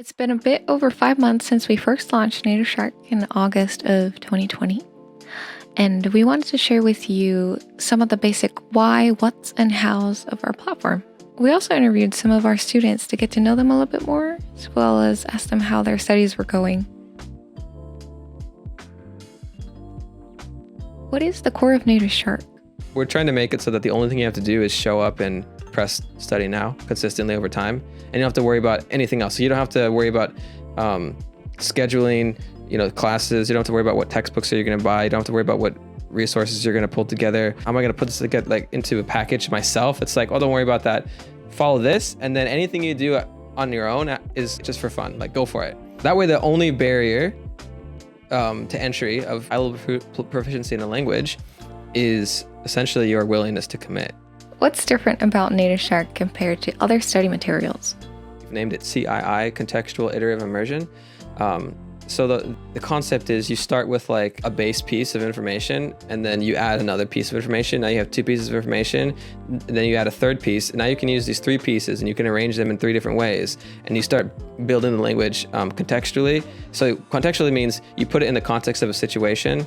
It's been a bit over 5 months since we first launched NativShark in August of 2020, and we wanted to share with you some of the basic why, what's, and hows of our platform. We also interviewed some of our students to get to know them a little bit more, as well as ask them how their studies were going. What is the core of NativShark? We're trying to make it so that the only thing you have to do is show up and press study now consistently over time, and you don't have to worry about anything else. So you don't have to worry about scheduling, classes. You don't have to worry about what textbooks are you going to buy. You don't have to worry about what resources you're going to pull together. How am I going to put this together, into a package myself? It's like, oh, don't worry about that. Follow this, and then anything you do on your own is just for fun. Go for it. That way, the only barrier to entry of high-level proficiency in a language is essentially your willingness to commit. What's different about NativShark compared to other study materials? We've named it CII, Contextual Iterative Immersion. So the concept is you start with a base piece of information, and then you add another piece of information. Now you have two pieces of information, and then you add a third piece. And now you can use these three pieces and you can arrange them in three different ways. And you start building the language contextually. So contextually means you put it in the context of a situation.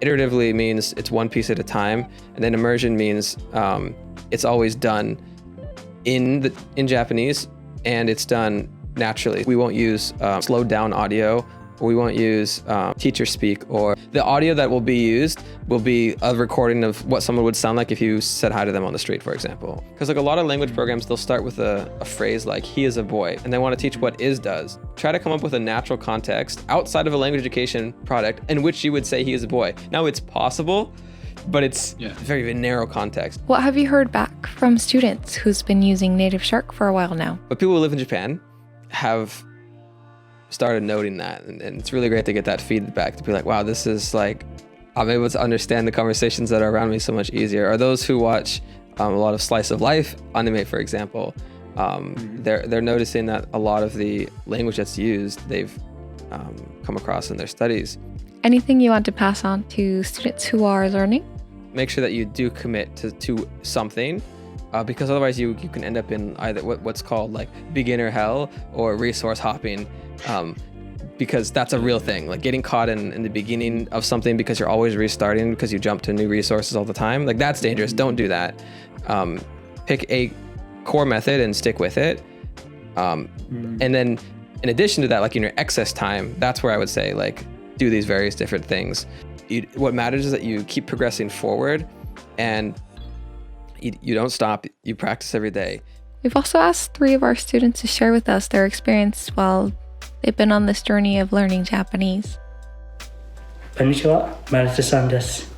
Iteratively means it's one piece at a time. And then immersion means it's always done in Japanese, and it's done naturally. We won't use slowed down audio. We won't use teacher speak, or the audio that will be used will be a recording of what someone would sound like if you said hi to them on the street, for example. Because a lot of language programs, they'll start with a phrase like, he is a boy, and they want to teach what is does. Try to come up with a natural context outside of a language education product in which you would say he is a boy. Now it's possible, but it's very, very narrow context. What have you heard back from students who's been using NativShark for a while now? But people who live in Japan have started noting that, and it's really great to get that feedback, to be like, wow, this is I'm able to understand the conversations that are around me so much easier. Or those who watch a lot of slice of life anime, for example, they're noticing that a lot of the language that's used, they've come across in their studies. Anything you want to pass on to students who are learning? Make sure that you do commit to something, because otherwise you can end up in either what's called beginner hell or resource hopping, because that's a real thing. Getting caught in the beginning of something because you're always restarting because you jump to new resources all the time, that's dangerous. Don't do that. Pick a core method and stick with it. And then in addition to that, in your excess time, that's where I would say do these various different things. What matters is that you keep progressing forward, and you don't stop. You practice every day. We've also asked 3 of our students to share with us their experience while they've been on this journey of learning Japanese. こんにちは、マルテさんです。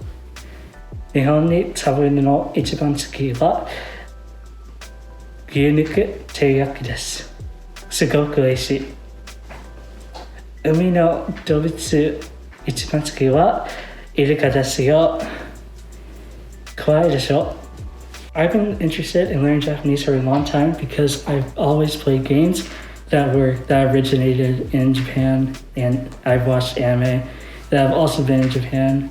日本に食べるの一番好きは牛肉照り焼きです。すごく美味しい。海の動物一番好きはイルカですよ。怖いでしょ。I've been interested in learning Japanese for a long time because I've always played games that originated in Japan, and I've watched anime that have also been in Japan.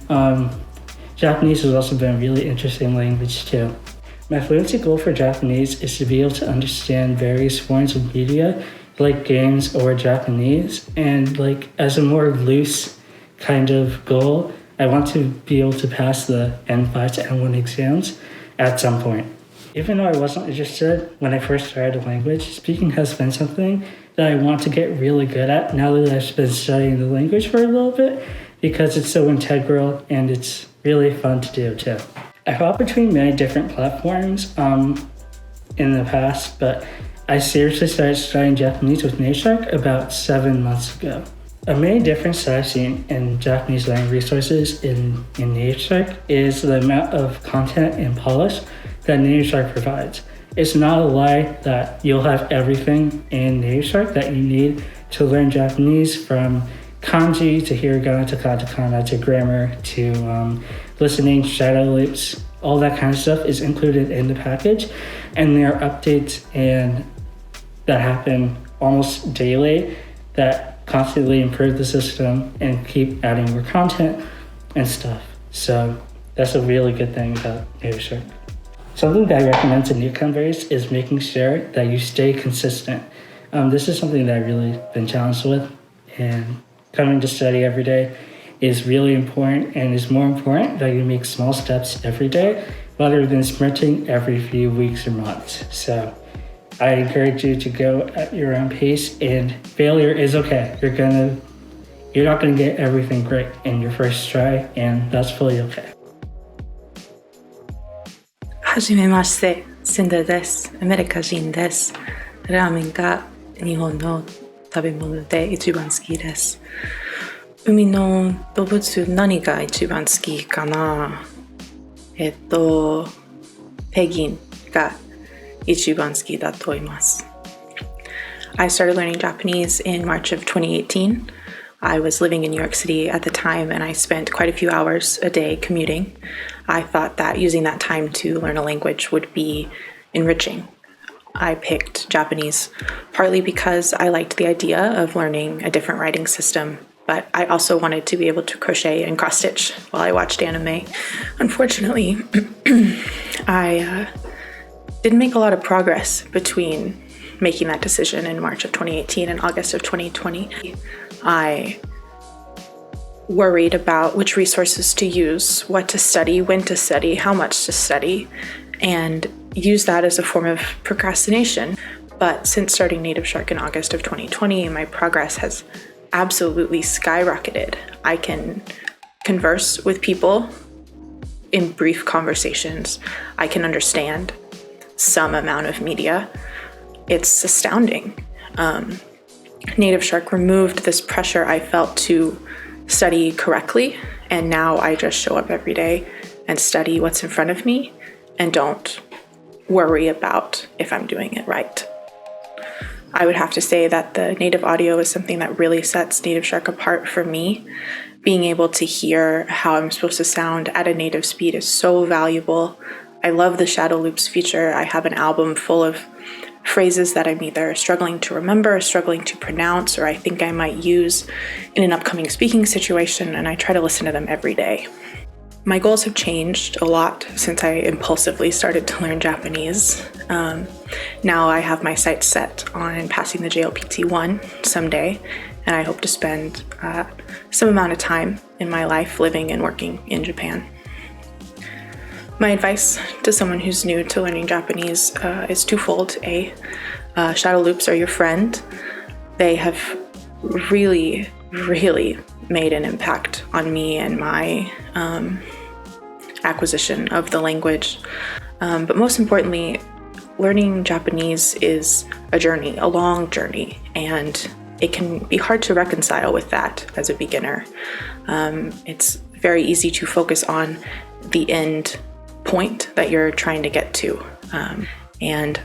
Japanese has also been a really interesting language too. My fluency goal for Japanese is to be able to understand various forms of media like games or Japanese, and as a more loose kind of goal, I want to be able to pass the N5 to N1 exams at some point. Even though I wasn't interested when I first started the language, speaking has been something that I want to get really good at now that I've been studying the language for a little bit, because it's so integral and it's really fun to do too. I hop between many different platforms in the past, but I seriously started studying Japanese with NativShark about 7 months ago. A main difference that I've seen in Japanese language resources in NativShark is the amount of content and polish that NativShark provides. It's not a lie that you'll have everything in NativShark that you need to learn Japanese, from kanji to hiragana to katakana to grammar to listening, shadow loops. All that kind of stuff is included in the package, and there are updates that happen almost daily that constantly improve the system and keep adding more content and stuff. So that's a really good thing about NativShark. Something that I recommend to newcomers is making sure that you stay consistent This is something that I've really been challenged with, and coming to study every day is really important, and it's more important that you make small steps every day rather than sprinting every few weeks or months. So I encourage you to go at your own pace, and failure is okay. You're not gonna get everything great in your first try, and that's fully okay. はじめまして、Cinder です。アメリカ人です。ラーメンが日本の食べ物で一番好きです。海の動物何が一番好きかな？ペンギンが一番好きだと思います。I started learning Japanese in March of 2018. I was living in New York City at the time, and I spent quite a few hours a day commuting. I thought that using that time to learn a language would be enriching. I picked Japanese partly because I liked the idea of learning a different writing system, but I also wanted to be able to crochet and cross stitch while I watched anime. Unfortunately, I didn't make a lot of progress between making that decision in March of 2018 and August of 2020. I worried about which resources to use, what to study, when to study, how much to study, and use that as a form of procrastination. But since starting NativShark in August of 2020, my progress has absolutely skyrocketed. I can converse with people in brief conversations. I can understand some amount of media. It's astounding. NativShark removed this pressure I felt to study correctly, and now I just show up every day and study what's in front of me and don't worry about if I'm doing it right. I would have to say that the native audio is something that really sets NativShark apart for me. Being able to hear how I'm supposed to sound at a native speed is so valuable. I love the shadow loops feature. I have an album full of phrases that I'm either struggling to remember, struggling to pronounce, or I think I might use in an upcoming speaking situation, and I try to listen to them every day. My goals have changed a lot since I impulsively started to learn Japanese. Now I have my sights set on passing the JLPT1 someday, and I hope to spend some amount of time in my life living and working in Japan. My advice to someone who's new to learning Japanese is twofold. Shadow loops are your friend. They have really, really made an impact on me and my acquisition of the language. But most importantly, learning Japanese is a journey, a long journey, and it can be hard to reconcile with that as a beginner. It's very easy to focus on the end point that you're trying to get to, and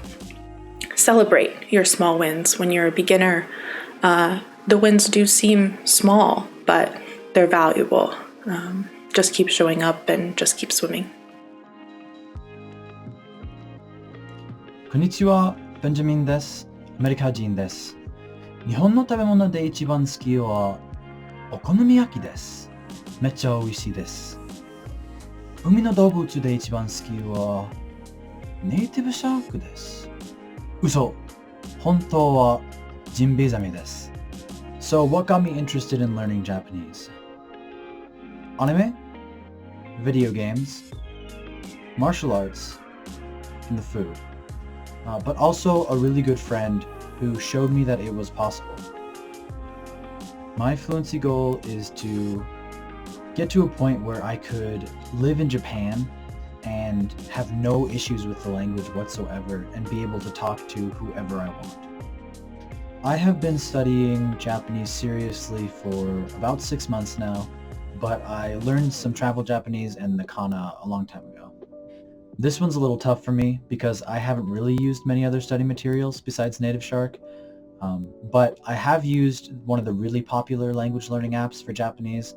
celebrate your small wins. When you're a beginner, the wins do seem small, but they're valuable. Just keep showing up and just keep swimming. こんにちは、ベンジャミンです。アメリカ人です。日本の食べ物で一番好きはお好み焼きです。めっちゃ美味しいです。海の動物で一番好きはネイティブシャークです。嘘、本当はジンベエザメです。So what got me interested in learning Japanese? Anime, video games, martial arts, and the food. But also a really good friend who showed me that it was possible. My fluency goal is to get to a point where I could live in Japan and have no issues with the language whatsoever and be able to talk to whoever I want. I have been studying Japanese seriously for about 6 months now, but I learned some travel Japanese and the kana a long time ago. This one's a little tough for me because I haven't really used many other study materials besides NativShark, but I have used one of the really popular language learning apps for Japanese,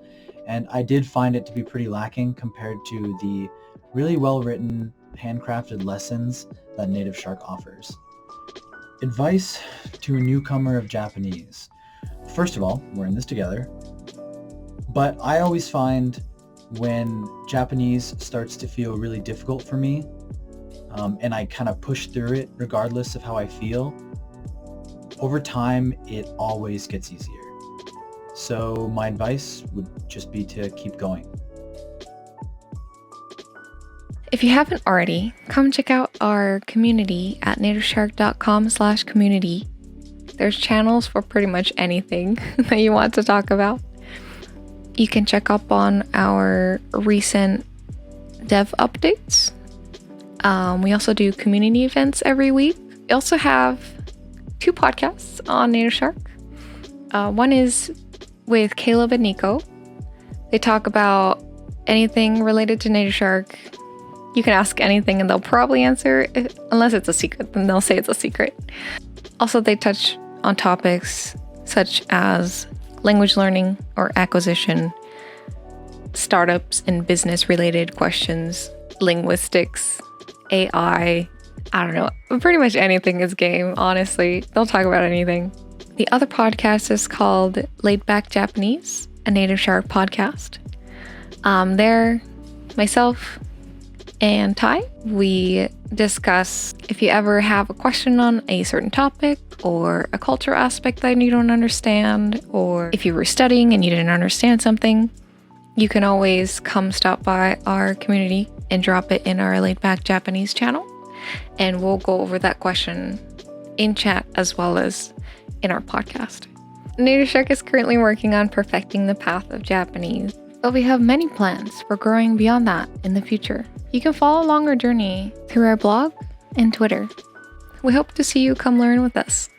and I did find it to be pretty lacking compared to the really well-written, handcrafted lessons that NativShark offers. Advice to a newcomer of Japanese. First of all, we're in this together, but I always find when Japanese starts to feel really difficult for me, and I kind of push through it regardless of how I feel, over time, it always gets easier. So my advice would just be to keep going. If you haven't already, come check out our community at nativeshark.com/community. There's channels for pretty much anything that you want to talk about. You can check up on our recent dev updates. We also do community events every week. We also have 2 podcasts on NativShark. One is with Caleb and Nico. They talk about anything related to NativShark. You can ask anything and they'll probably answer, unless it's a secret, then they'll say it's a secret. Also, they touch on topics such as language learning or acquisition, startups and business related questions, linguistics, AI, I don't know, pretty much anything is game, honestly. They'll talk about anything. The other podcast is called Laid Back Japanese, a NativShark podcast. There, myself and Ty, we discuss if you ever have a question on a certain topic or a cultural aspect that you don't understand, or if you were studying and you didn't understand something, you can always come stop by our community and drop it in our Laid Back Japanese channel, and we'll go over that question in chat as well as in our podcast. NativShark is currently working on perfecting the path of Japanese, but we have many plans for growing beyond that in the future. You can follow along our journey through our blog and Twitter. We hope to see you come learn with us.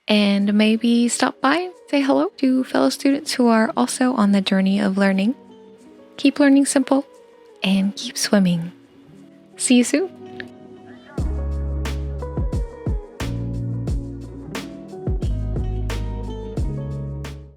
And maybe stop by, say hello to fellow students who are also on the journey of learning. Keep learning simple and keep swimming. See you soon.